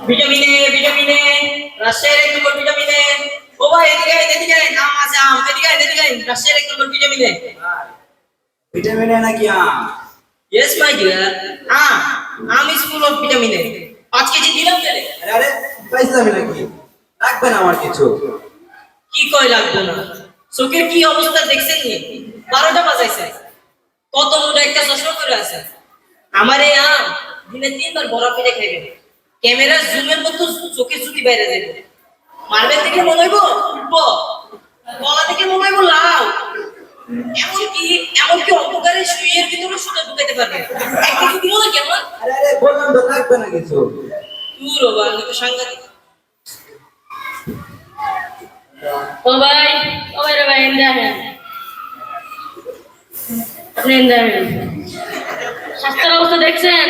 Vitamin A, vitamin এ, রাজশাহীর এক নম্বর vitamin A. ও ভাই এদিকে নাম আছে আম, এদিকে রাজশাহীর এক নম্বর ভিটামিন এ। ভিটামিন এ নাকি আম? ইয়েস মাই ডিয়ার, আম। আম is full of vitamin A. 5 K G দিলাম গেলে। আরে পাইছিলাম নাকি? লাগবে না আমার কিছু। কি কয় লাগবে না? চোখের কি অবস্থা দেখছেন নি? 12টা বাজাইছে। কত মোটা একটা চশমা পরে আছে। আমার এই আম দিনে 3 বার বড় পেটে খাইবে। ক্যামেরা জুমের মতো চোখের জুতি বাইরে যাবে। মারবে থেকে মনে হইব উঠবো, গলা থেকে মনে হইব লাউ। এমনকি অন্ধকারে শুয়ের ভিতরে সুতা ঢুকাইতে পারবে। একটা কি দিল না কেমন? আরে বললাম তো লাগবে না কিছু। দূর হবা, আমি তো সাংঘাতিক। ও ভাই, রে ভাই, এন্দা হ্যাঁ, আপনি এন্দা হ্যাঁ। স্বাস্থ্যের অবস্থা দেখছেন?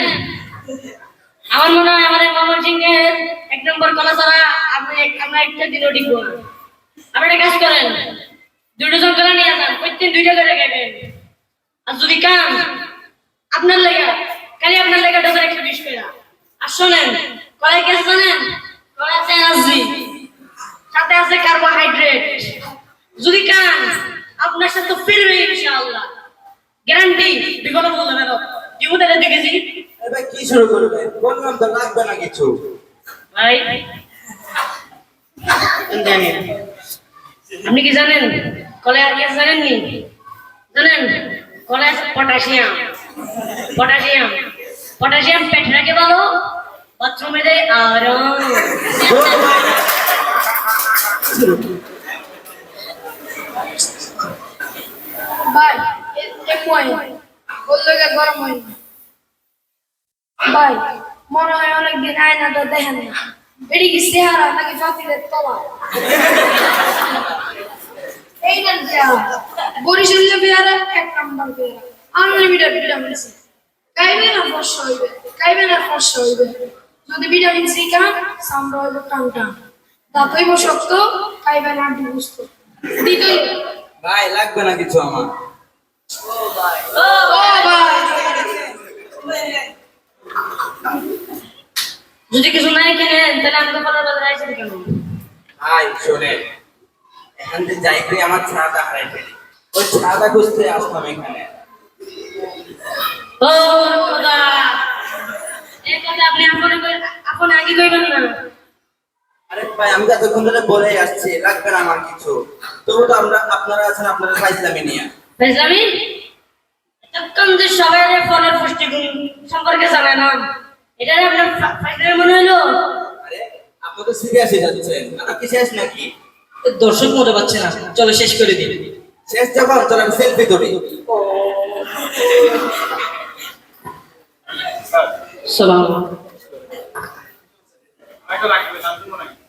আমার মনে হয় আমাদের ময়মনসিংহের 1 নম্বর কলা ছাড়া আমরা একটা দিনও টিকবো না। আপনি একটা কাজ করেন, 2 ডজন কলা নিয়ে যান, প্রত্যেক 2টা করে খাইবেন। আর যদি কাম আপনার লেগা, খালি আপনার লেগা ডজন 120 টাকা। আর শোনেন, কলায় কেস জানেন? কলায় আছে এনার্জি, সাথে আছে কার্বোহাইড্রেট। যদি কাম আপনার সাথে ফিরবে ইনশাআল্লাহ, গ্যারান্টি। বিকল্প বলতে না টিউতে দেখেছি। আরে ভাই কি শুরু করবে? বললাম তো লাগবে না কিছু। ভাই জানেন, আপনি কি জানেন কলায় আর কি আছে জানেননি? জানেন কলায় আছে পটাশিয়াম। পটাশিয়াম পটাশিয়াম পেট রাখে ভালো, বাথরুমে দেয় আরাম। ভাই এক ময় বললো গরম হয় না। ভাই মনে হয় অনেকদিন আয়নাটা দেখেন না। এটি কি চেহারা নাকি ফাতিলের তলা? এই না বরিশালের পেয়ারা 1 নম্বর পেয়ারা, আনলিমিটেড ভিটামিন সি। খাইবে না ফর্সা হইবে, খাইবে না ফর্সা হইবে। যদি ভিটামিন সি খান সামরা হইব টান টান, দাঁত হইব শক্ত, খাইবে না বুঝতো দিতই। ভাই লাগবে না কিছু আমার। ও ভাই যদি কিছু নাই কিনেন তাহলে আমি তো কলার বাজারে আইসি কেন? ভাই শোনেন, এখান থেকে যাই করে আমার ছাড়াটা হারাই ফেলি। ওই ছাড়াটা খুঁজতে আসলাম এখানে। ও খোদা, এই কথা আপনি আপন আগে কইবেন না। আরে ভাই আমি তো এতক্ষণ ধরে বলেই আসছি লাগবে না আমার কিছু। তবু তো আপনারা আছেন, আপনারা পাইছিলামই নিয়ে। বুঝলামি এতক্ষণ যে সবাই ফলের পুষ্টিগুণ সম্পর্কে জানে না, এটা আপনার ফাইদার মনে হলো? আরে আপনি তো সিরিয়াসই যাচ্ছেন, নাটক কি শেষ নাকি? দর্শক মজা পাচ্ছে না, চলো শেষ করে দিই। শেষ যখন চল আমি সেলফি তুলি। সালাম। আরেকটা রাখবে, জানতে মনে হয়।